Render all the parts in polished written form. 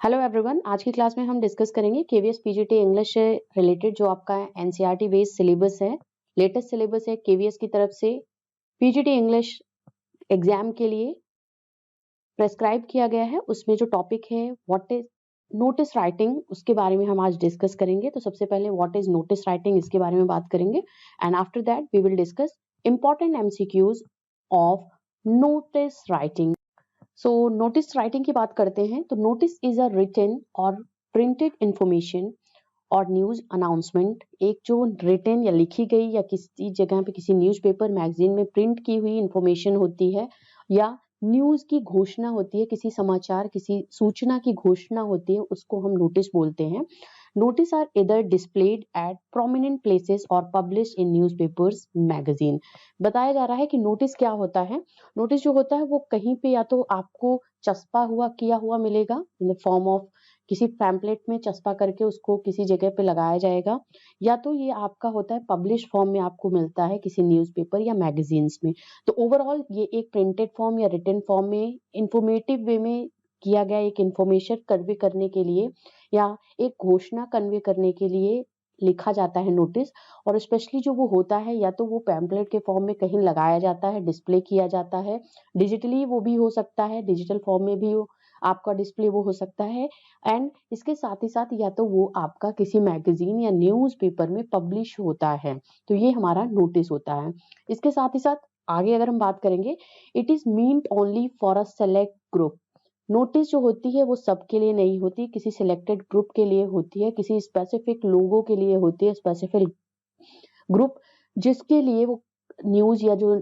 Hello everyone, आज की class में हम डिस्कस करेंगे केवीएस पीजीटी इंग्लिश से रिलेटेड जो आपका एनसीईआरटी बेस्ड सिलेबस है, लेटेस्ट सिलेबस है केवीएस की तरफ से पीजीटी इंग्लिश एग्जाम के लिए प्रेस्क्राइब किया गया है। उसमें जो टॉपिक है व्हाट इज नोटिस राइटिंग, उसके बारे में हम आज डिस्कस करेंगे। तो सबसे पहले व्हाट इज नोटिस राइटिंग, इसके बारे में बात करेंगे and after that we will discuss important MCQs of notice writing. So notice writing की बात करते हैं तो नोटिस इज अ रिटन और प्रिंटेड इंफॉर्मेशन और न्यूज अनाउंसमेंट, एक जो रिटन या लिखी गई या किसी जगह पे किसी न्यूज़पेपर मैगजीन में प्रिंट की हुई इंफॉर्मेशन होती है या न्यूज की घोषणा होती है, किसी समाचार किसी सूचना की घोषणा होती है, उसको हम नोटिस बोलते हैं। नोटिस आर इधर डिस्प्लेड एट प्रोमिनेंट प्लेसेस और पब्लिश इन न्यूज़पेपर्स मैगजीन। बताया जा रहा है कि नोटिस क्या होता है। नोटिस जो होता है वो कहीं पे या तो आपको चस्पा हुआ किया हुआ मिलेगा इन द फॉर्म ऑफ किसी पैम्पलेट में चस्पा करके उसको किसी जगह पे लगाया जाएगा, या तो ये आपका होता है पब्लिश फॉर्म में आपको मिलता है किसी न्यूज़पेपर या मैगजीन्स में। तो ओवरऑल ये एक प्रिंटेड फॉर्म या रिटन फॉर्म में इंफॉर्मेटिव वे में किया गया एक इंफॉर्मेशन कन्वे करने के लिए या एक घोषणा कन्वे करने के लिए लिखा जाता है नोटिस। और स्पेशली जो वो होता है या तो वो पैम्पलेट के फॉर्म में कहीं लगाया जाता है, डिस्प्ले किया जाता है, डिजिटली वो भी हो सकता है, डिजिटल फॉर्म में भी आपका डिस्प्ले वो हो सकता है, एंड इसके साथ ही साथ या तो वो आपका किसी मैगजीन या न्यूज़पेपर में पब्लिश होता है। तो ये हमारा नोटिस होता है। इसके साथ ही साथ आगे अगर हम बात करेंगे, it is meant only for a select group. Notice जो होती है वो सबके लिए नहीं होती, किसी सिलेक्टेड ग्रुप के लिए होती है, किसी स्पेसिफिक लोगों के लिए होती है, स्पेसिफिक ग्रुप जिसके लिए वो न्यूज या जो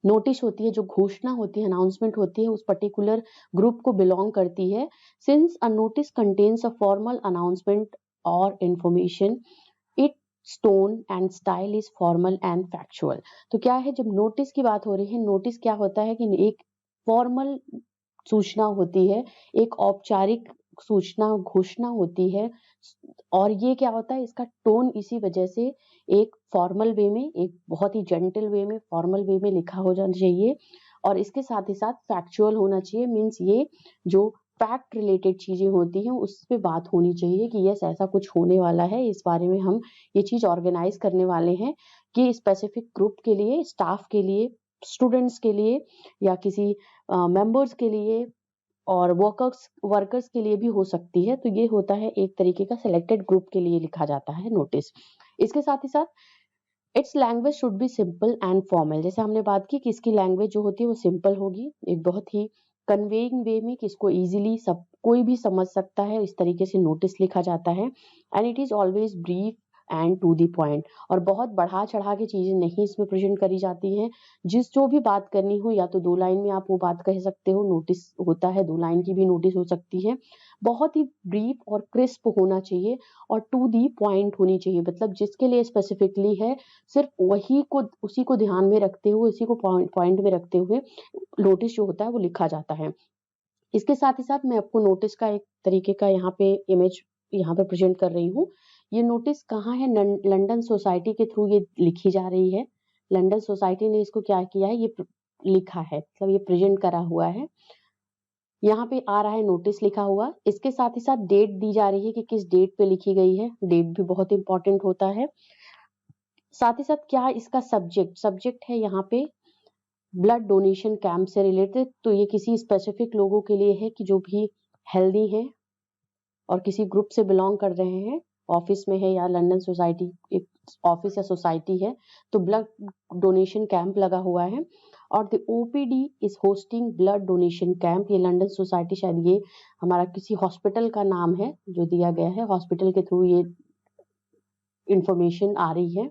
नोटिस होती है, जो घोषणा होती है, अनाउंसमेंट होती है, उस पर्टिकुलर ग्रुप को बिलोंग करती है। Since a notice contains a formal announcement or information, its tone and style is formal and factual. तो क्या है, जब नोटिस की बात हो रही है, नोटिस क्या होता है कि एक फॉर्मल सूचना होती है, एक औपचारिक सूचना घोषणा होती है। और ये क्या होता है, इसका टोन इसी वजह से एक फॉर्मल वे में, एक बहुत ही जेंटल वे में, फॉर्मल वे में लिखा हो जाना चाहिए। और इसके साथ ही साथ फैक्चुअल होना चाहिए, मीन्स ये जो फैक्ट रिलेटेड चीजें होती हैं उस पे बात होनी चाहिए कि यस ऐसा कुछ होने वाला है, इस बारे में हम ये चीज ऑर्गेनाइज करने वाले हैं कि स्पेसिफिक ग्रुप के लिए, स्टाफ के लिए, स्टूडेंट्स के लिए या किसी मेंबर्स के लिए और वर्कर्स के लिए भी हो सकती है। तो ये होता है एक तरीके का सिलेक्टेड ग्रुप के लिए लिखा जाता है नोटिस। इसके साथ ही साथ it's language should be simple and formal. जैसे हमने बात की कि इसकी लैंग्वेज जो होती है वो सिंपल होगी, एक बहुत ही कन्वेइंग वे में कि इसको इजीली सब कोई भी समझ सकता है, इस तरीके से नोटिस लिखा जाता है। And it is always brief and to the point, और बहुत बढ़ा चढ़ा के चीजें नहीं इसमें प्रेजेंट करी जाती हैं। जिस जो भी बात करनी हो या तो 2 लाइन में आप वो बात कह सकते हो, नोटिस होता है 2 लाइन की भी नोटिस हो सकती है। बहुत ही ब्रीफ और क्रिस्प होना चाहिए और टू दी पॉइंट होनी चाहिए, मतलब जिसके लिए स्पेसिफिकली है सिर्फ वही को, उसी को ध्यान में रखते हुए, उसी को पॉइंट में रखते हुए नोटिस जो होता है वो लिखा जाता है। इसके साथ ही साथ मैं आपको नोटिस का एक तरीके का यहाँ पे इमेज यहाँ पे प्रेजेंट कर रही हूँ। ये नोटिस कहाँ है, लंदन सोसाइटी के थ्रू ये लिखी जा रही है। लंदन सोसाइटी ने इसको क्या किया है, ये लिखा है, मतलब ये प्रेजेंट करा हुआ है। यहाँ पे आ रहा है नोटिस लिखा हुआ, इसके साथ ही साथ डेट दी जा रही है कि किस डेट पे लिखी गई है, डेट भी बहुत इंपॉर्टेंट होता है। साथ ही साथ क्या इसका सब्जेक्ट है यहाँ पे ब्लड डोनेशन कैंप से रिलेटेड। तो ये किसी स्पेसिफिक लोगों के लिए है कि जो भी हेल्दी हैं और किसी ग्रुप से बिलोंग कर रहे हैं, ऑफिस में है या लंदन सोसाइटी एक ऑफिस या सोसाइटी है, तो ब्लड डोनेशन कैंप लगा हुआ है। और the OPD is hosting blood donation camp, ये लंदन सोसाइटी, शायद ये हमारा किसी हॉस्पिटल का नाम है जो दिया गया है, हॉस्पिटल के थ्रू ये इंफॉर्मेशन आ रही है।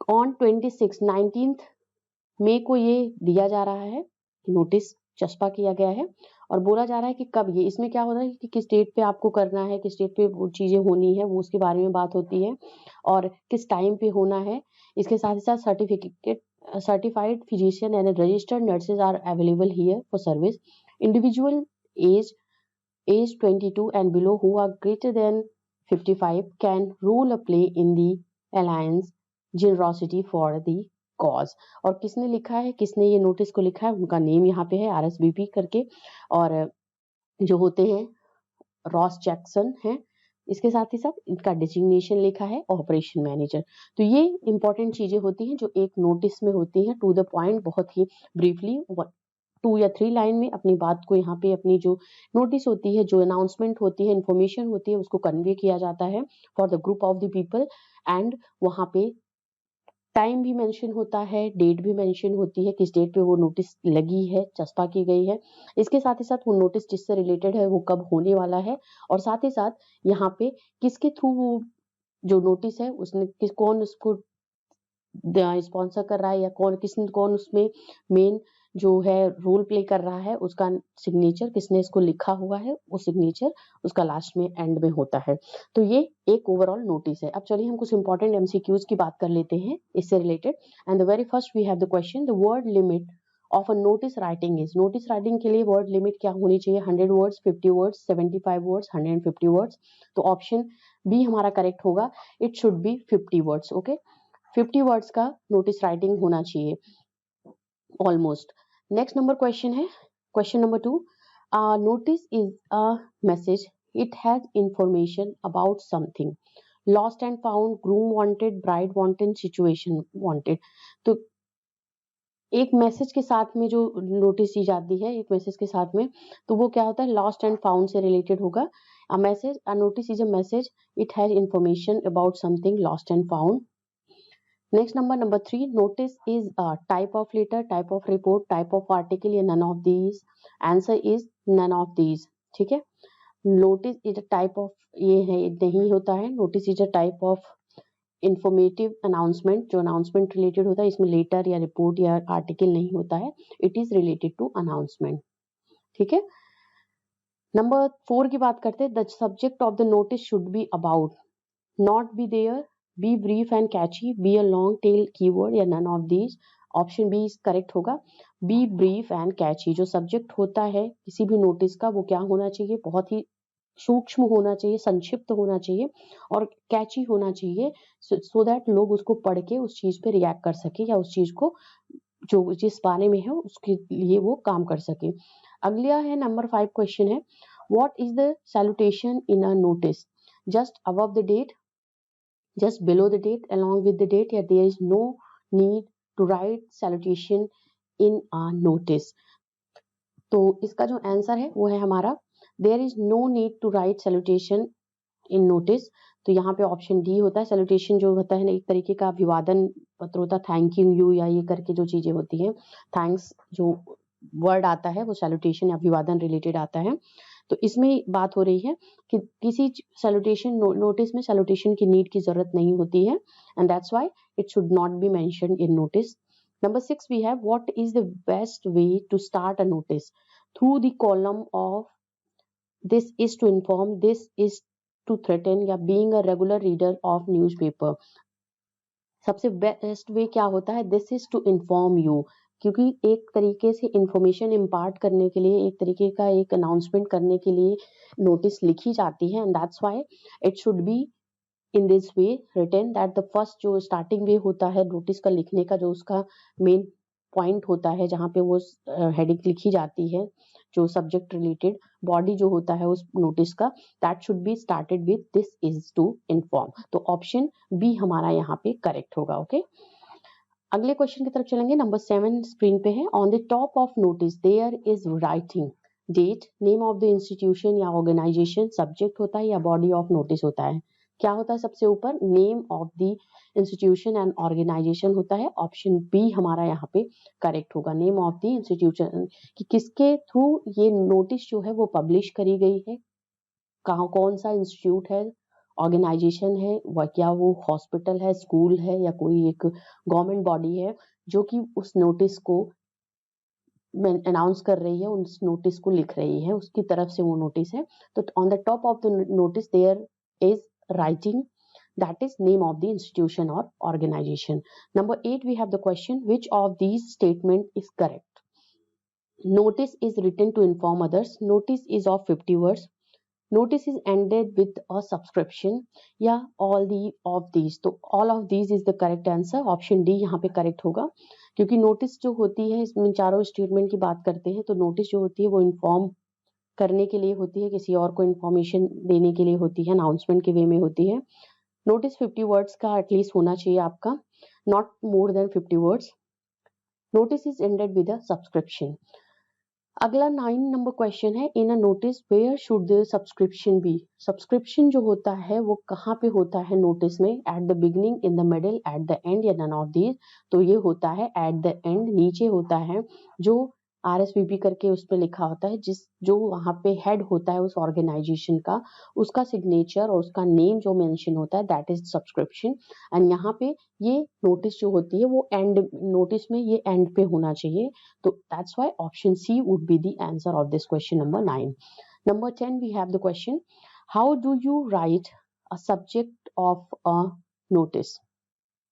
ऑन 19 मई को ये दिया जा रहा है, नोटिस चस्पा किया गया है और बोला जा रहा है कि कब ये, इसमें क्या होता है कि किस डेट पे आपको करना है, किस डेट पे वो चीजें होनी है, वो उसके बारे में बात होती है और किस टाइम पे होना है। इसके साथ ही साथ certified physician and registered nurses are available here for service. Individual age 22 and below who are greater than 55 can role a play in the alliance generosity for the because, और किसने लिखा है, किसने ये नोटिस को लिखा है, उनका नेम यहाँ पे है RSVP करके, और जो होते हैं रॉस जैक्सन है। इसके साथ ही साथ इनका डिजिग्नेशन लिखा है ऑपरेशन मैनेजर। तो ये इंपॉर्टेंट चीजें होती हैं जो एक नोटिस में होती हैं, टू द पॉइंट, बहुत ही ब्रीफली 2 या 3 लाइन में अपनी बात को यहाँ पे, अपनी जो नोटिस होती है, जो अनाउंसमेंट होती है, इंफॉर्मेशन होती है, उसको कन्वे किया जाता है for the group of the people. And वहाँ पे टाइम भी मेंशन होता है, डेट भी मेंशन होती है, किस डेट पे वो नोटिस लगी है, चस्पा की गई है। इसके साथ ही साथ वो नोटिस जिससे रिलेटेड है वो कब होने वाला है, और साथ ही साथ यहाँ पे किसके थ्रू वो जो नोटिस है उसने कौन उसको स्पॉन्सर कर रहा है, या कौन उसमें मेन जो है रोल प्ले कर रहा है, उसका सिग्नेचर किसने इसको लिखा हुआ है, वो सिग्नेचर उसका लास्ट में एंड में होता है। तो ये एक ओवरऑल नोटिस है। अब चलिए हम कुछ इंपॉर्टेंट MCQs की बात कर लेते हैं इससे related. And the very first we have the question, the word limit of a notice writing is. Notice writing के लिए वर्ड लिमिट क्या होनी चाहिए? 100 वर्ड्स, 50 वर्ड्स, 75 वर्ड्स, 150 वर्ड्स। तो ऑप्शन बी हमारा करेक्ट होगा, it should be 50 words. Okay, 50 words का notice writing होना चाहिए ऑलमोस्ट। नेक्स्ट नंबर क्वेश्चन है, question number 2, notice is a message, it has information about something, lost and found, groom wanted, bride wanted, situation wanted. तो एक message के साथ में जो नोटिस दी जाती है, एक मैसेज के साथ में, तो वो क्या होता है, लॉस्ट एंड फाउंड से रिलेटेड होगा। A message, a notice is a message, it has information about something lost and found. Next number 3, notice is a type of letter, type of report, type of article, या none of these? Answer is none of these। ठीक है, notice is a type of, ये है नहीं होता है, notice is a type of informative announcement, जो announcement related होता है, इसमें letter या report या article नहीं होता है, it is related to announcement। ठीक है, नंबर 4 की बात करते हैं, the subject of the notice should be about, not be there, be brief and catchy, be a long tail keyword, या none of these? Option B correct होगा, be brief and catchy। जो subject होता है किसी भी notice का, वो क्या होना चाहिए, बहुत ही सूक्ष्म होना चाहिए, संक्षिप्त होना चाहिए और कैची होना चाहिए, सो दैट लोग उसको पढ़ के उस चीज पे रिएक्ट कर सके, या उस चीज को जो जिस बारे में है उसके लिए वो काम कर सके। अगला है नंबर 5 क्वेश्चन है, what is the salutation in a notice? Just above the date, just below the date, along with the date, या there is no need to write salutation in a notice? तो इसका जो answer है वो है हमारा, there is no need to write salutation in notice। तो यहाँ पे ऑप्शन डी होता है। सैल्यूटेशन जो होता है ना, एक तरीके का अभिवादन पत्र होता है, थैंकिंग यू या ये करके जो चीजें होती हैं, थैंक्स जो वर्ड आता है वो सैल्यूटेशन या अभिवादन रिलेटेड आता है। तो इसमें बात हो रही है कि किसी सैल्यूटेशन नोटिस में सैल्यूटेशन की नीड की जरूरत नहीं होती है, and that's why it should not be mentioned in notice. Number 6 we have, what is the best way to start a notice? Through the column of, this is to inform, this is to threaten, या being a regular reader of newspaper? सबसे best way क्या होता है, this is to inform you, क्योंकि एक तरीके से information impart करने के लिए, एक तरीके का एक अनाउंसमेंट करने के लिए नोटिस लिखी जाती है, and that's why it should be in this way written, that the first जो स्टार्टिंग वे होता है नोटिस का लिखने का, जो उसका मेन पॉइंट होता है जहाँ पे वो हेडिंग लिखी जाती है, जो सब्जेक्ट रिलेटेड बॉडी जो होता है उस नोटिस का, that should be started with this is to inform. तो ऑप्शन बी हमारा यहाँ पे करेक्ट होगा। ओके, अगले क्वेश्चन की तरफ चलेंगे। नंबर 7 स्क्रीन पे है, on the top of notice there is writing, date, name of the institution या ऑर्गेनाइजेशन सब्जेक्ट होता है या बॉडी ऑफ नोटिस होता है? क्या होता है सबसे ऊपर? Name of the institution and organization होता है। ऑप्शन बी हमारा यहाँ पे करेक्ट होगा, नेम ऑफ द इंस्टीट्यूशन, कि किसके थ्रू ये नोटिस जो है वो पब्लिश करी गई है, कहाँ, कौन सा इंस्टीट्यूट है, ऑर्गेनाइजेशन है, व क्या वो हॉस्पिटल है, स्कूल है, या कोई एक गवर्नमेंट बॉडी है जो कि उस नोटिस को अनाउंस कर रही है, उस नोटिस को लिख रही है, उसकी तरफ से वो नोटिस है। तो on the top of the notice there is writing, that is name of the institution or organization. Number 8 we have the question, which of these statement is correct? Notice is written to inform others, notice is of 50 words, notice is ended with a subscription या all the of these, तो all of these is the correct answer, option D यहाँ पे correct होगा, क्योंकि notice जो होती है इसमें चारों स्टेटमेंट की बात करते हैं, तो नोटिस जो होती है वो इन्फॉर्म करने के लिए होती है, किसी और को इन्फॉर्मेशन देने के लिए होती है, अनाउंसमेंट के वे में होती है। नोटिस 50 वर्ड्स का एटलीस्ट होना चाहिए आपका, not more than 50 words. Notice is ended with a subscription. अगला 9 नंबर क्वेश्चन है, in a notice where should the subscription be. Subscription जो होता है वो कहाँ पे होता है नोटिस में, at the beginning, in the middle, at the end या नन ऑफ दीज। तो ये होता है एट द एंड, नीचे होता है, जो RSVP करके उस पे लिखा होता है, जो वहाँ पे हेड होता है उस ऑर्गेनाइजेशन का, उसका सिग्नेचर और उसका नेम जो मेंशन होता है, दैट इज सब्सक्रिप्शन। एंड यहाँ पे ये नोटिस जो होती है वो एंड, नोटिस में ये एंड पे होना चाहिए, तो that's why option C would be the answer of this question number 9. Number 10, we have the question, how do you write a subject of a notice?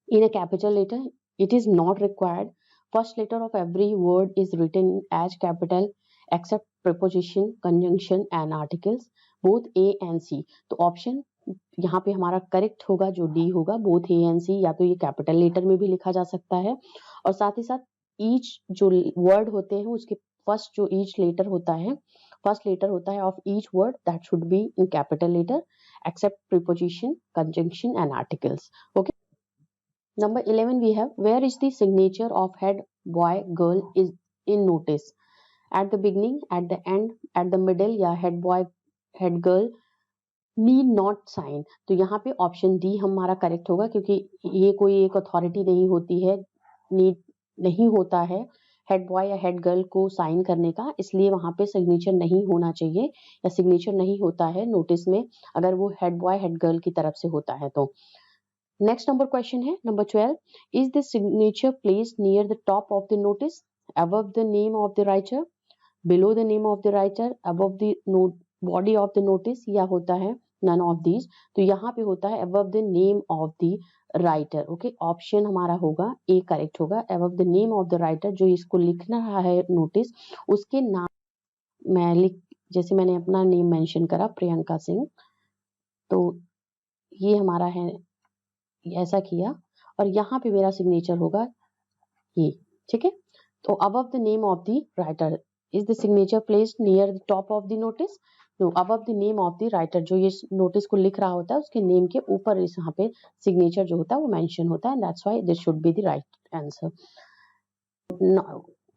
In a capital letter, it is not required. First letter of every word is written as capital except preposition, conjunction and articles, both A and C. तो option यहाँ पे हमारा correct होगा जो D होगा, both A and सी, या तो ये कैपिटल लेटर में भी लिखा जा सकता है, और साथ ही साथ ईच जो वर्ड होते हैं उसके फर्स्ट जो ईच लेटर होता है, फर्स्ट लेटर होता है of each word, that should be in capital letter except preposition, conjunction and articles. Okay, number 11 we have, where is the signature of head boy girl is in notice? At the beginning, at the end, at the middle, या head boy head girl need not sign. तो यहाँ पे option D हमारा correct होगा, क्योंकि ये कोई एक अथॉरिटी नहीं होती है, नीड नहीं होता है हेड बॉय या हेड गर्ल को साइन करने का, इसलिए वहां पे सिग्नेचर नहीं होना चाहिए या सिग्नेचर नहीं होता है नोटिस में, अगर वो हेड बॉय हेड गर्ल की तरफ से होता है तो। नेक्स्ट नंबर क्वेश्चन है number 12, is the signature placed near the top of the notice, above the name of the writer, below the name of the writer, above the body of the notice, या होता है none of these. तो यहाँ पे होता है above the name of the writer. Okay, option हमारा होगा ए करेक्ट होगा, above the name of the writer, जो इसको लिख रहा है नोटिस उसके नाम, मैं लिख, जैसे मैंने अपना नेम मेंशन करा प्रियंका सिंह, तो ये हमारा है, ऐसा किया, और यहाँ पे मेरा सिग्नेचर होगा ये, ठीक है। तो above the name of the writer, is the signature placed near the top of the notice, no, above the name of the writer, जो ये नोटिस को लिख रहा होता है उसके नेम के ऊपर इस यहाँ पे सिग्नेचर जो होता है वो मेंशन होता है, that's why this should be the right answer.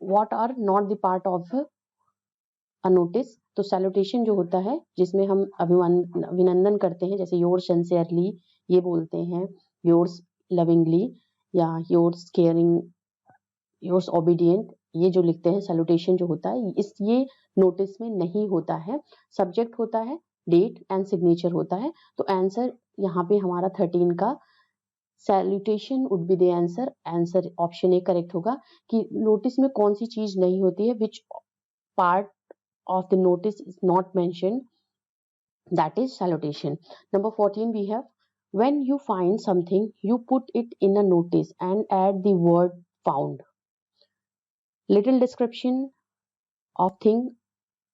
What are not the part of a notice, तो सैल्यूटेशन जो होता है जिसमें हम अभिनंदन करते हैं, जैसे योर्स सिंसियरली ये बोलते हैं, योर्स लविंगली, या योर्स केयरिंग, योर्स ओबीडियंट, ये जो लिखते हैं सैल्यूटेशन जो होता है, इस ये नोटिस में नहीं होता है। सब्जेक्ट होता है, डेट एंड सिग्नेचर होता है, तो आंसर यहाँ पे हमारा 13 का salutation would be the answer. Answer option A correct होगा, कि नोटिस में कौन सी चीज नहीं होती है, which part of the notice is not mentioned, that is salutation. Number 14 we have, when you find something you put it in a notice and add the word found. Little description of thing,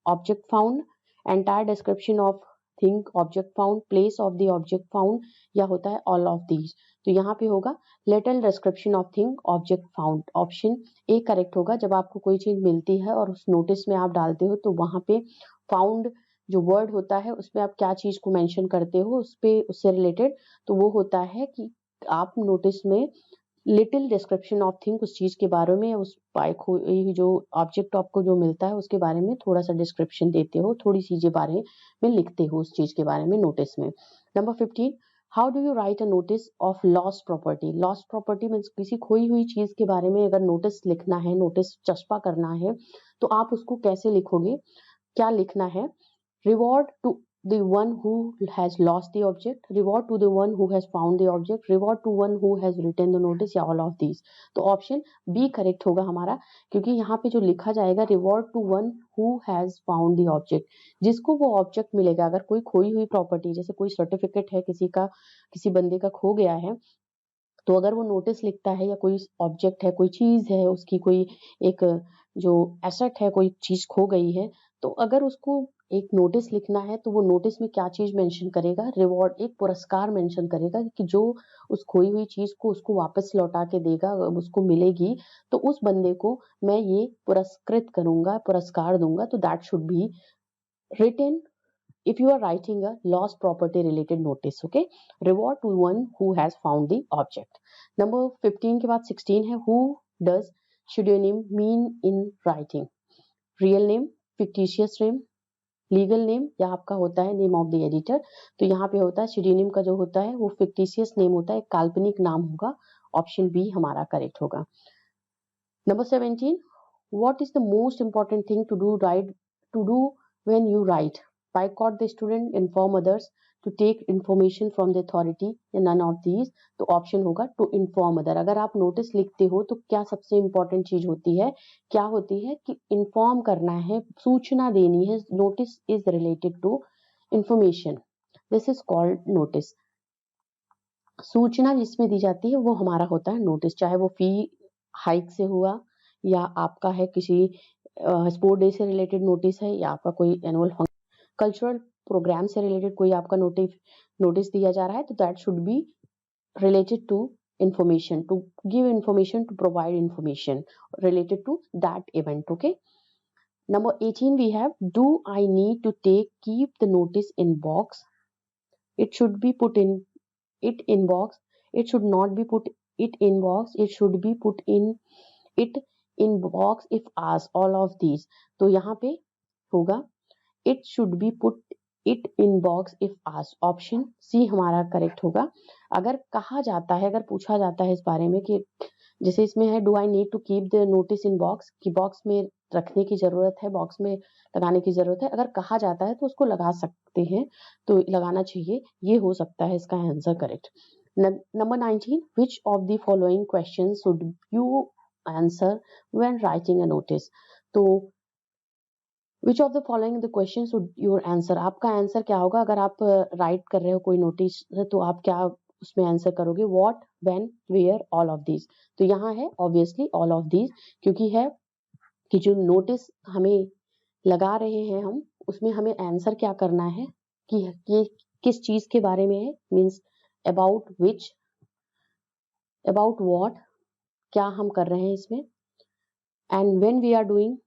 object found, entire description of thing, object found, place of the object found, या होता है all of these। तो यहाँ पे होगा little description of thing, object found, option A correct होगा। जब आपको कोई चीज मिलती है और उस नोटिस में आप डालते हो, तो वहां पे फाउंड जो वर्ड होता है उसमें आप क्या चीज को मेंशन करते हो उस पे, उससे रिलेटेड, तो वो होता है कि आप नोटिस में लिटिल डिस्क्रिप्शन ऑफ थिंग, उस चीज के बारे में, उस जो ऑब्जेक्ट आपको जो मिलता है उसके बारे में थोड़ा सा डिस्क्रिप्शन देते हो, थोड़ी चीजें बारे में लिखते हो उस चीज के बारे में नोटिस में। Number 15, how do you right a notice of lost property. Lost property means किसी खोई हुई चीज के बारे में अगर नोटिस लिखना है, नोटिस चस्पा करना है, तो आप उसको कैसे लिखोगे, क्या लिखना है, reward to the one who has lost the object, reward to the one who has found the object, reward to one who has written the notice, या all of these। तो ऑप्शन बी करेक्ट होगा हमारा, क्योंकि यहाँ पे जो लिखा जाएगा reward to one who has found the object, जिसको वो ऑब्जेक्ट मिलेगा, अगर कोई खोई हुई प्रॉपर्टी, जैसे कोई सर्टिफिकेट है किसी का, किसी बंदे का खो गया है, तो अगर वो नोटिस लिखता है, या कोई ऑब्जेक्ट है, कोई चीज है उसकी, कोई एक जो एसेट है, कोई चीज खो गई है, तो अगर उसको एक नोटिस लिखना है तो वो नोटिस में क्या चीज मेंशन करेगा, रिवॉर्ड, एक पुरस्कार मेंशन करेगा कि जो उस खोई हुई चीज को उसको वापस लौटा के देगा, उसको मिलेगी, तो उस बंदे को मैं ये पुरस्कृत करूंगा, पुरस्कार दूंगा। तो that should be written if you are writing a lost property related notice. Okay, reward to one who has found the object. Number 15 के बाद 16 है, who does pseudonym mean in writing? Real name, fictitious name, legal name, या आपका होता है name of the editor. तो यहाँ पे होता है pseudonym का जो होता है वो फिक्टिशियस नेम होता है, एक काल्पनिक नाम होगा। ऑप्शन बी हमारा करेक्ट होगा। Number 17, what is the most important thing to do when you write? Boycott the student, inform others, to take information from the authority, या none of these। तो ऑप्शन होगा टू इन्फॉर्म अदर। अगर आप notice लिखते हो तो क्या सबसे इंपॉर्टेंट चीज होती है, क्या होती है कि इन्फॉर्म करना है, सूचना देनी है। Notice is related to information, this is called notice. सूचना जिसमें दी जाती है वो हमारा होता है नोटिस, चाहे वो फी हाइक से हुआ, या आपका है किसी स्पोर्ट डे से रिलेटेड नोटिस है, या आपका कोई एनुअल फंक्शन, कल्चरल प्रोग्राम से रिलेटेड कोई आपका नोटिस दिया जा रहा है, तो that should be related to information, to give information, to provide information related to that event. Okay, number 18 we have, do I need to keep the notice in box? It should be put in it in box, it should not be put it in box, it should be put in it in box if asked, all of these। तो यहाँ पे होगा it should be put it in box if asked, option C हमारा correct होगा। अगर कहा जाता है, अगर पूछा जाता है इस बारे में कि जैसे इसमें है do I need to keep the notice in box, कि बॉक्स में रखने की जरूरत है, बॉक्स में लगाने की जरूरत है, अगर कहा जाता है तो उसको लगा सकते हैं, तो लगाना चाहिए, ये हो सकता है इसका answer correct. Number 19, which of the following question should you answer when writing a notice? तो which of the following the question should your answer, आपका आंसर क्या होगा अगर आप राइट कर रहे हो कोई नोटिस, तो आप क्या उसमें आंसर करोगे? What, when, where, all of these. तो यहाँ है ऑब्वियसली ऑल ऑफ दीज, क्योंकि है कि जो नोटिस हमें लगा रहे हैं हम, उसमें हमें आंसर क्या करना है कि ये किस चीज के बारे में है, means about which, about what, क्या हम कर रहे हैं इसमें, and when we are doing,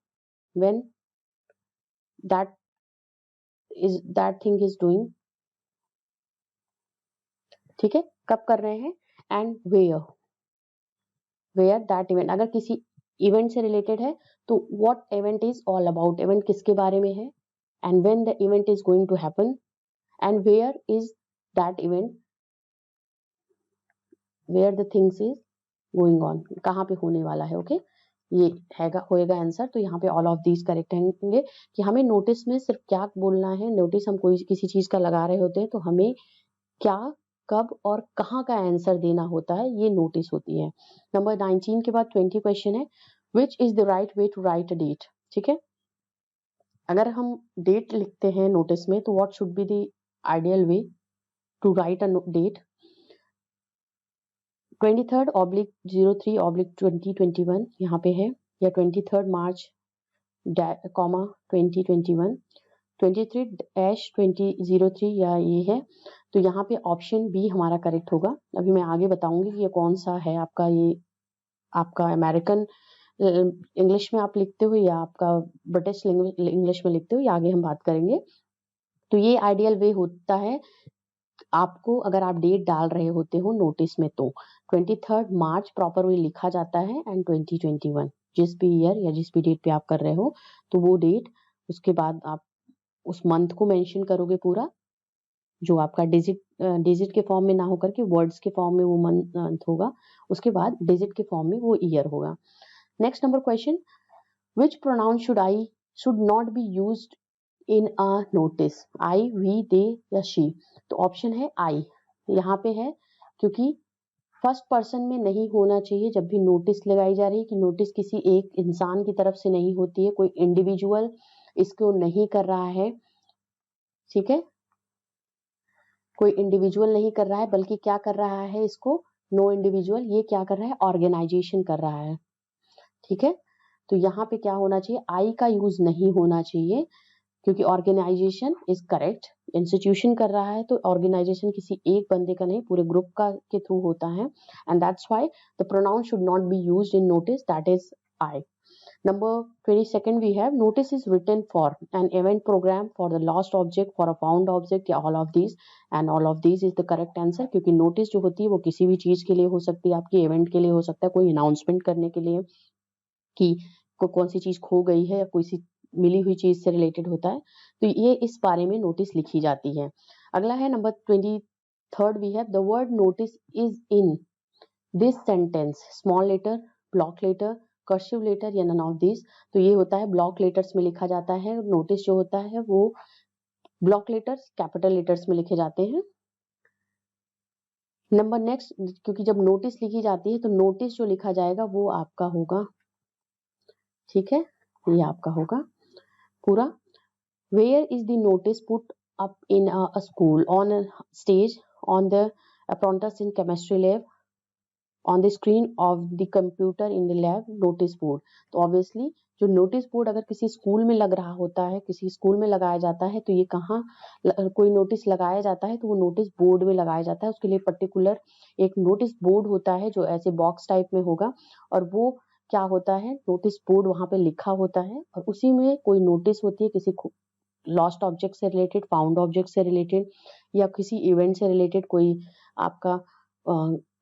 when that thing is doing, ठीक है, कब कर रहे हैं, एंड वेयर दैट इवेंट, अगर किसी इवेंट से रिलेटेड है तो what event is all about, event किसके बारे में है, and when the event is going to happen, and where is that event, where the things is going on, कहाँ पे होने वाला है। ओके, ये होएगा आंसर। तो यहाँ पे ऑल ऑफ दीज करेक्ट होंगे कि हमें नोटिस में सिर्फ क्या बोलना है। नोटिस हम कोई किसी चीज का लगा रहे होते हैं तो हमें क्या, कब और कहाँ का आंसर देना होता है, ये नोटिस होती है। नंबर 19 के बाद 20 क्वेश्चन है, which is the right way to write a date? ठीक है, अगर हम डेट लिखते हैं नोटिस में तो what should be the ideal way to write a date? 23/03/2021 यहाँ पे है, या 23 मार्च कॉमा 2021, 23-2003 या ये है। तो यहाँ पे ऑप्शन बी हमारा करेक्ट होगा। अभी मैं आगे बताऊंगी कि ये कौन सा है आपका, ये आपका अमेरिकन इंग्लिश में आप लिखते हो या आपका ब्रिटिश इंग्लिश में लिखते हो, ये आगे हम बात करेंगे। तो ये आइडियल वे होता है आपको, अगर आप डेट डाल रहे होते हो नोटिस में तो 23 मार्च प्रॉपर वे लिखा जाता है, एंड 2021 जिस भी ईयर या जिस भी डेट पे आप कर रहे हो तो वो डेट, उसके बाद आप उस मंथ को मेंशन करोगे पूरा, जो आपका डिजिट के फॉर्म में ना होकर के वर्ड्स के फॉर्म में वो मंथ होगा, उसके बाद डिजिट के फॉर्म में वो ईयर होगा। Next number question, which pronoun should not be used in a notice? I, we, they या शी? तो ऑप्शन है आई, यहाँ पे है क्योंकि फर्स्ट पर्सन में नहीं होना चाहिए जब भी नोटिस लगाई जा रही है, कि नोटिस किसी एक इंसान की तरफ से नहीं होती है, कोई इंडिविजुअल इसको नहीं कर रहा है, ठीक है, कोई इंडिविजुअल नहीं कर रहा है, बल्कि क्या कर रहा है इसको, नो इंडिविजुअल, ये क्या कर रहा है, ऑर्गेनाइजेशन कर रहा है, ठीक है। तो यहाँ पे क्या होना चाहिए, आई का यूज नहीं होना चाहिए, क्योंकि ऑर्गेनाइजेशन इज करेक्ट, इंस्टीट्यूशन कर रहा है तो ऑर्गेनाइजेशन किसी एक बंदे का नहीं पूरे ग्रुप का के थ्रू होता है, and that's why the pronoun should not be used in notice, that is I. Number 22nd we have notice is written for an event program, for the lost object, for a found object, या all of these, and all of these is the correct answer. क्योंकि notice जो होती है वो किसी भी चीज के लिए हो सकती है, आपकी इवेंट के लिए हो सकता है, कोई अनाउंसमेंट करने के लिए कि कौन सी चीज खो गई है या कोई सी मिली हुई चीज से रिलेटेड होता है, तो ये इस बारे में नोटिस लिखी जाती है. अगला है number 23rd we have the word notice is in this sentence, small letter, block letter, cursive letter या नन ऑफ दिस. तो ये होता है ब्लॉक लेटर्स में लिखा जाता है. नोटिस जो होता है वो ब्लॉक लेटर्स कैपिटल लेटर्स में लिखे जाते हैं. नंबर नेक्स्ट, क्योंकि जब नोटिस लिखी जाती है तो नोटिस जो लिखा जाएगा वो आपका होगा, ठीक है, ये आपका होगा पूरा. Where is the notice put up in a school, on a stage, on the apprentice in chemistry lab, on the screen of the computer in the lab, notice board. तो ऑब्वियसली जो नोटिस बोर्ड अगर किसी school में लग रहा होता है, किसी स्कूल में लगाया जाता है, तो ये कहाँ कोई नोटिस लगाया जाता है तो वो नोटिस बोर्ड में लगाया जाता है. उसके लिए पर्टिकुलर एक नोटिस बोर्ड होता है जो ऐसे बॉक्स टाइप में होगा, और वो क्या होता है, नोटिस बोर्ड वहां पे लिखा होता है, और उसी में कोई नोटिस होती है किसी लॉस्ट ऑब्जेक्ट से रिलेटेड, फाउंड ऑब्जेक्ट से रिलेटेड, या किसी इवेंट से रिलेटेड, कोई आपका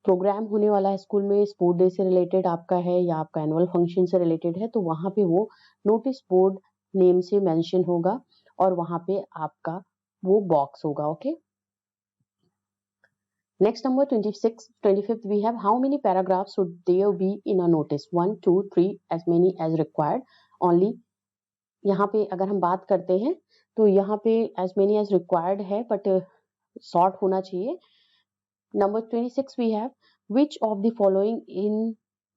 प्रोग्राम होने वाला है स्कूल में, स्पोर्ट डे से रिलेटेड आपका है या आपका एनुअल फंक्शन से रिलेटेड है, तो वहां पे वो नोटिस बोर्ड नेम से मेंशन होगा और वहां पे आपका वो बॉक्स होगा. Okay. Next number 25th we have how many paragraphs should there be in a notice? 1 2 3, as many as required. only यहाँ पे अगर हम बात करते हैं तो यहाँ पे as many as required है, बट शॉर्ट होना चाहिए. Number 26 we have which of the following in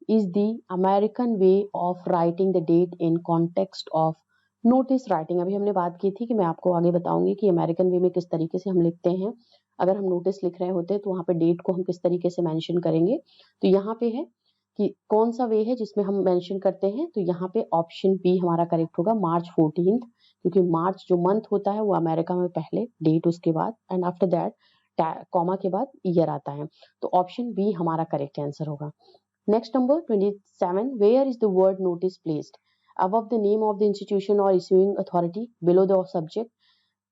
is the American way of writing the date in context of notice writing. अभी हमने बात की थी कि मैं आपको आगे बताऊंगी कि अमेरिकन वे में किस तरीके से हम लिखते हैं. अगर हम नोटिस लिख रहे होते हैं तो वहां पे डेट को हम किस तरीके से मेंशन करेंगे. तो यहाँ पे है कि कौन सा वे है जिसमें हम मेंशन करते हैं, तो यहाँ पे ऑप्शन बी हमारा करेक्ट होगा, मार्च 14th, क्योंकि मार्च जो मंथ होता है वो अमेरिका में पहले, डेट उसके बाद, एंड आफ्टर दैट कॉमा के बाद ईयर आता है. तो ऑप्शन बी हमारा करेक्ट आंसर होगा. Next number 27, where is the word notice placed? above the name of the institution or issuing authority, below the subject,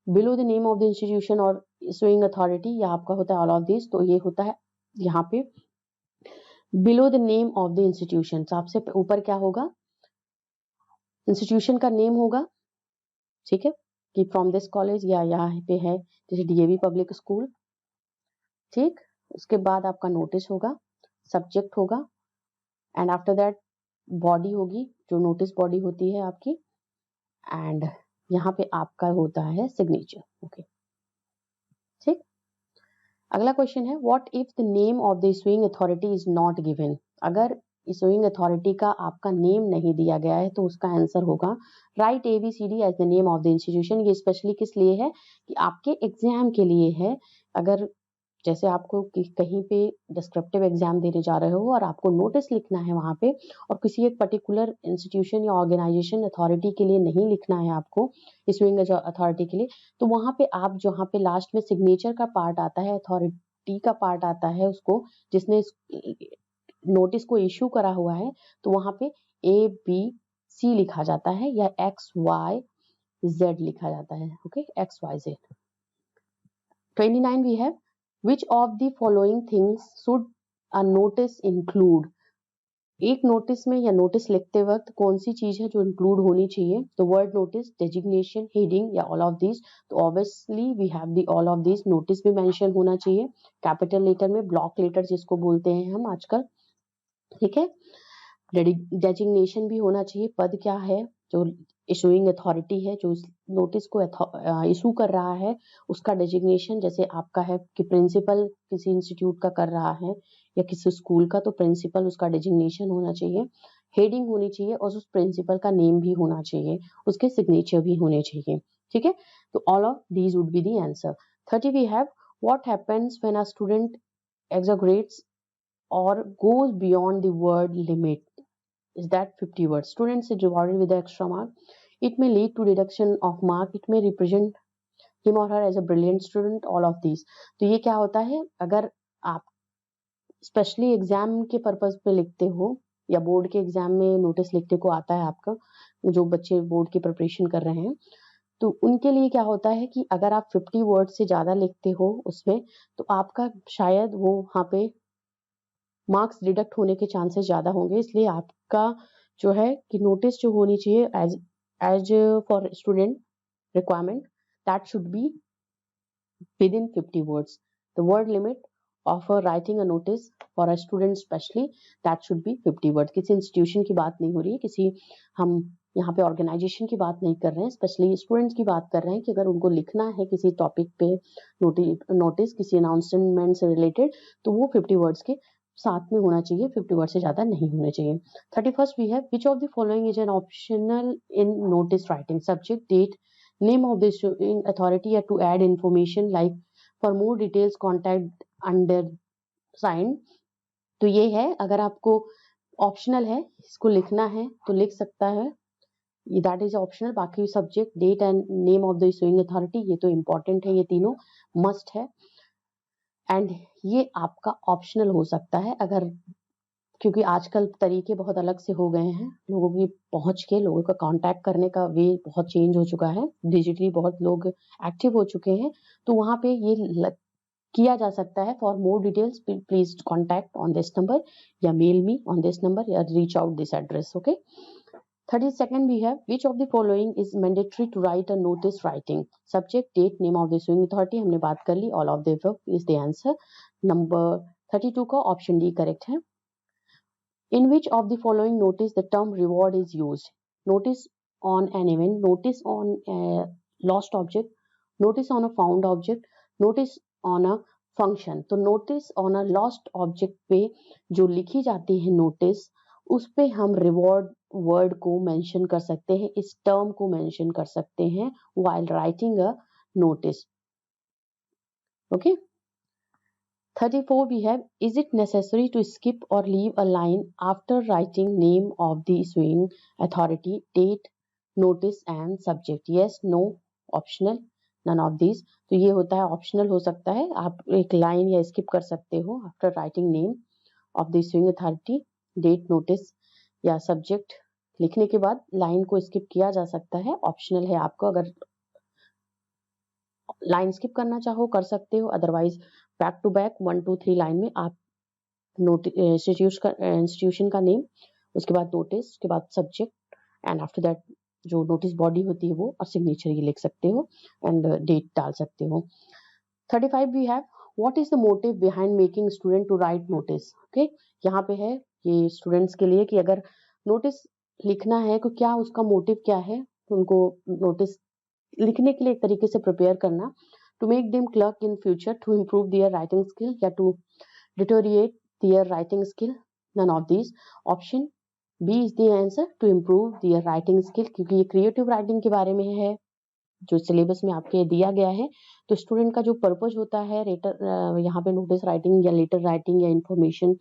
below the name of the institution or issuing authority, या आपका होता है all of these. तो ये होता है यहाँ पे below the name of the institution, सबसे ऊपर क्या होगा, इंस्टीट्यूशन का नेम होगा, ठीक है, कि फ्रॉम दिस कॉलेज, या यहाँ पे है जैसे डीएवी पब्लिक स्कूल, ठीक. उसके बाद आपका नोटिस होगा, सब्जेक्ट होगा, एंड आफ्टर दैट बॉडी होगी, जो नोटिस बॉडी होती है आपकी, एंड यहाँ पे आपका होता है सिग्नेचर. ओके, ठीक. अगला क्वेश्चन है what if the name of the issuing authority is not given? अगर इशूइंग अथॉरिटी का आपका नेम नहीं दिया गया है तो उसका आंसर होगा write ABCD as the name of the institution. ये स्पेशली किस लिए है कि आपके एग्जाम के लिए है. अगर जैसे आपको कहीं पे डिस्क्रिप्टिव एग्जाम देने जा रहे हो और आपको नोटिस लिखना है वहां पे, और किसी एक पर्टिकुलर इंस्टीट्यूशन या ऑर्गेनाइजेशन अथॉरिटी के लिए नहीं लिखना है आपको, इशूइंग अथॉरिटी के लिए, तो वहां पे आप जहाँ पे लास्ट में सिग्नेचर का पार्ट आता है, अथॉरिटी का पार्ट आता है, उसको जिसने नोटिस को इशू करा हुआ है, तो वहां पे ABC लिखा जाता है या XYZ लिखा जाता है. Okay, XYZ. 29 we have which of the following things should a notice include? एक नोटिस में या नोटिस लिखते वक्त कौन सी चीज है जो इंक्लूड होनी चाहिए? तो वर्ड नोटिस, डेजिग्नेशन, हेडिंग या ऑल ऑफ दिस. तो obviously we have the all of this. Notice भी मेंशन होना चाहिए कैपिटल लेटर में, ब्लॉक लेटर जिसको बोलते हैं हम आजकल, ठीक है. डेजिग्नेशन भी होना चाहिए, पद क्या है, जो इशूइंग अथॉरिटी है, जो नोटिस को इशू कर रहा है, उसका डेजिग्नेशन, जैसे आपका है कि प्रिंसिपल किसी इंस्टीट्यूट का कर रहा है या किसी स्कूल का, तो प्रिंसिपल उसका डेजिग्नेशन होना चाहिए, हेडिंग होनी चाहिए, और उस प्रिंसिपल का नेम भी होना चाहिए, उसके सिग्नेचर भी होने चाहिए, ठीक है. तो all of these would be the answer. 30 we have what happens when a student exaggerates or goes beyond the word limit? Is that 50 words? Students is rewarded with the extra mark it may lead to deduction of mark, it may represent him or her as a brilliant student, all of these. तो ये क्या होता है, अगर आप specially exam के purpose पे लिखते हो या बोर्ड के एग्जाम में नोटिस लिखने को आता है आपका, जो बच्चे बोर्ड की प्रिपरेशन कर रहे हैं, तो उनके लिए क्या होता है कि अगर आप 50 वर्ड से ज्यादा लिखते हो उसमें, तो आपका शायद वो वहाँ पे मार्क्स डिडक्ट होने के चांसेस ज्यादा होंगे। इसलिए आपका जो है कि नोटिस जो होनी चाहिए as for student requirement, that should be within 50 words. The word limit of writing a notice for a student especially, that should be 50 words. किसी इंस्टीट्यूशन की बात नहीं हो रही है, किसी हम यहाँ पे ऑर्गेनाइजेशन की बात नहीं कर रहे हैं, स्पेशली स्टूडेंट्स की बात कर रहे हैं कि अगर उनको लिखना है किसी टॉपिक पे नोटिस किसी अनाउंसमेंट से रिलेटेड, तो वो 50 वर्ड्स के साथ में होना चाहिए, 50 वर्ड से ज्यादा नहीं होने चाहिए। 31st we have which of the following is an optional in notice writing, subject, date, name of the issuing authority, or to add information like for more details contact under sign। तो ये है, अगर आपको optional है, इसको लिखना है तो लिख सकता है, दैट इज ऑप्शनल। बाकी subject, date and name of the issuing authority, ये तो इंपॉर्टेंट है, ये तीनों मस्ट है, एंड ये आपका ऑप्शनल हो सकता है अगर, क्योंकि आजकल तरीके बहुत अलग से हो गए हैं, लोगों की पहुंच के, लोगों का कांटेक्ट करने का वे बहुत चेंज हो चुका है, डिजिटली बहुत लोग एक्टिव हो चुके हैं, तो वहां पे ये किया जा सकता है। For more details please contact on this number या mail me on this number या reach out this address. Okay. 32nd we have which of the following is mandatory to write a notice writing, subject, date, name of the issuing authority, हमने बात कर ली, all of the above is the answer। Number 32 का option D correct है। In which of the following notice the term reward is used? Notice on an event, notice on a lost object, notice on a found object, notice on a function। तो notice on a lost object पे जो लिखी जाती है notice, उस पे हम reward word को मेंशन कर सकते हैं, इस टर्म को मेंशन कर सकते हैं while writing a notice। Okay। 34 we have, is it necessary to skip or leave a line after writing name of the issuing authority, date, notice and subject? Yes, no, optional, none of these। तो ये होता है optional, हो सकता है, आप एक line या स्किप कर सकते हो after writing name of the issuing authority, date, notice या सब्जेक्ट, लिखने के बाद लाइन को स्किप किया जा सकता है, ऑप्शनल है आपको, अगर लाइन स्किप करना चाहो कर सकते हो, otherwise back to back 1 2 3 line में आप इंस्टीट्यूशन का नेम, उसके बाद नोटिस, उसके बाद सब्जेक्ट एंड आफ्टर दैट जो नोटिस बॉडी होती है वो और सिग्नेचर ये लिख सकते हो एंड डेट डाल सकते हो। 35 we have what is the motive behind making student to write notice. Okay, यहाँ पे है ये स्टूडेंट्स के लिए कि अगर नोटिस लिखना है तो क्या उसका मोटिव क्या है, उनको नोटिस लिखने के लिए एक तरीके से प्रिपेयर करना, to make them clerk in future, to improve their writing skill या to deteriorate their writing skill, none of these. Option B is the answer, to improve their writing skill, क्योंकि ये क्रिएटिव राइटिंग के बारे में है जो syllabus में आपके दिया गया है। तो स्टूडेंट का जो पर्पज होता है लेटर, यहाँ पे नोटिस राइटिंग या लेटर राइटिंग या इंफॉर्मेशन,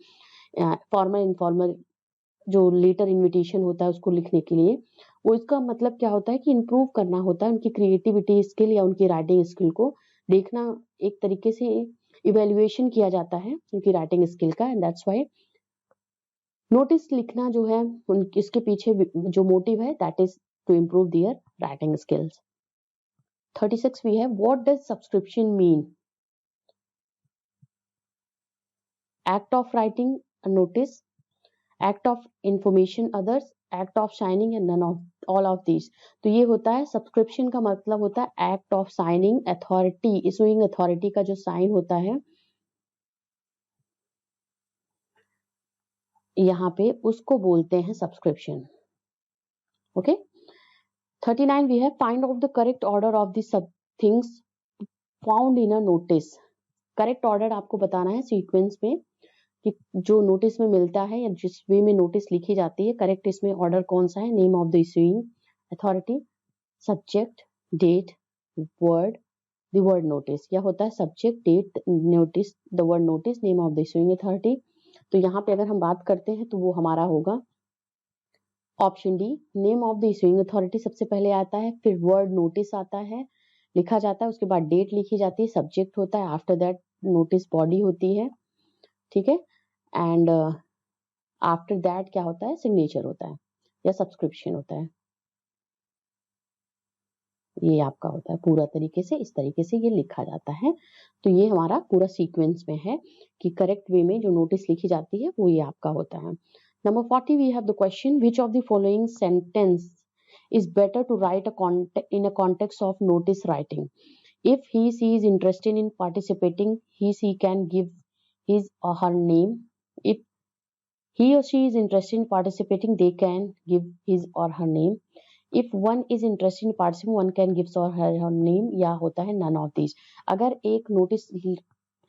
फॉर्मल इनफॉर्मल जो लेटर इन्विटेशन होता है उसको लिखने के लिए, वो इसका मतलब क्या होता है कि इम्प्रूव करना होता है उनकी क्रिएटिविटी स्किल या उनकी राइटिंग स्किल को देखना, एक तरीके से इवेल्युएशन किया जाता है उनकी राइटिंग स्किल का, एंड दैट्स व्हाई नोटिस लिखना जो है इसके पीछे जो मोटिव है that is to improve their writing skills. 36 we have what does subscription mean? Act of writing a notice, act of information others, act of signing and none of all of these। तो ये होता है subscription का मतलब होता है act of signing, authority issuing authority का जो साइन होता है यहाँ पे उसको बोलते हैं subscription. Okay. 39 we have find out the correct order of the sub things found in a notice। Correct order आपको बताना है सीक्वेंस में कि जो नोटिस में मिलता है या जिस वे में नोटिस लिखी जाती है, करेक्ट इसमें ऑर्डर कौन सा है, name of the issuing authority, subject, date, word, the word notice, या होता है subject, date, notice, the word notice, name of the issuing authority. तो यहाँ पे अगर हम बात करते हैं तो वो हमारा होगा option D, name of the issuing authority सबसे पहले आता है, फिर वर्ड नोटिस आता है, लिखा जाता है, उसके बाद डेट लिखी जाती है, सब्जेक्ट होता है, आफ्टर दैट नोटिस बॉडी होती है, ठीक है, एंड आफ्टर दैट क्या होता है, सिग्नेचर होता है या सब्सक्रिप्शन होता है। ये आपका होता है पूरा तरीके से, इस तरीके से ये लिखा जाता है। तो ये हमारा पूरा सीक्वेंस में है कि करेक्ट वे में जो नोटिस लिखी जाती है वो ये आपका होता है। Number 40 we have the question, which of the following sentence is better to write in a context of notice writing? If she is interested in participating, she can give his or her name. If he or she is interested in participating, they can give his or her name. If one is interested in participating, one can give or her name, या होता है none of these। अगर एक notice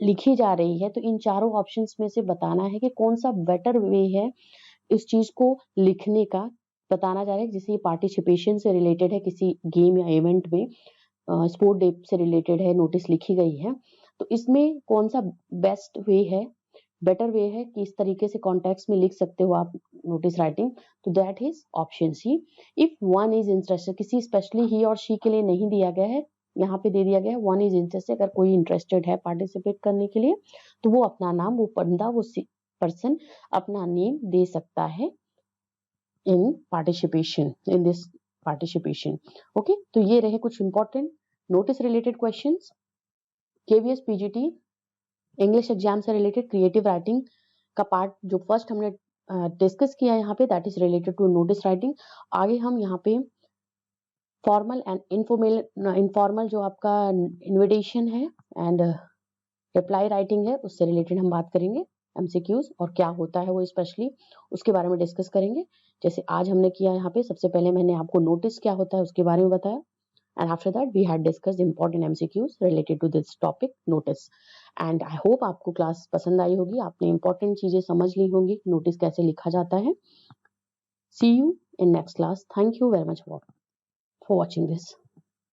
लिखी जा रही है तो इन चारों ऑप्शंस में से बताना है कि कौन सा बेटर वे है इस चीज को लिखने का, बताना जा रहा है जिसे पार्टिसिपेशन से रिलेटेड है, किसी गेम या इवेंट में, स्पोर्ट डे से रिलेटेड है, नोटिस लिखी गई है, तो इसमें कौन सा बेस्ट वे है, बेटर वे है कि इस तरीके से कॉन्टेक्स्ट में लिख सकते हो आप नोटिस राइटिंग, तो that is option C. If one is interested, किसी स्पेशली ही और शी के लिए नहीं दिया गया है, यहाँ पे दे दिया गया है वन इज इंटरेस्टेड, अगर कोई इंटरेस्टेड है पार्टिसिपेट करने के लिए तो वो अपना नाम, वो बंदा, वो पर्सन अपना नेम दे सकता है in participation, in this participation. Okay, तो ये रहे कुछ important notice related questions. KVS PGT English exam से रिलेटेड क्रिएटिव राइटिंग का पार्ट जो फर्स्ट हमने डिस्कस किया यहाँ पे, that is related to notice writing. आगे हम यहाँ पे फॉर्मल एंड इनफॉर्मल जो आपका इन्विटेशन है एंड रिप्लाई राइटिंग है, उससे रिलेटेड हम बात करेंगे, एमसीक्यूज और क्या होता है वो स्पेशली उसके बारे में डिस्कस करेंगे। जैसे आज हमने किया यहाँ पे, सबसे पहले मैंने आपको नोटिस क्या होता है उसके बारे में बताया, and after that we had discussed important MCQs related to this topic notice, and I hope आपको क्लास पसंद आई होगी, आपने important चीजें समझ ली होंगी, नोटिस कैसे लिखा जाता है। See you in next class. Thank you very much for watching this.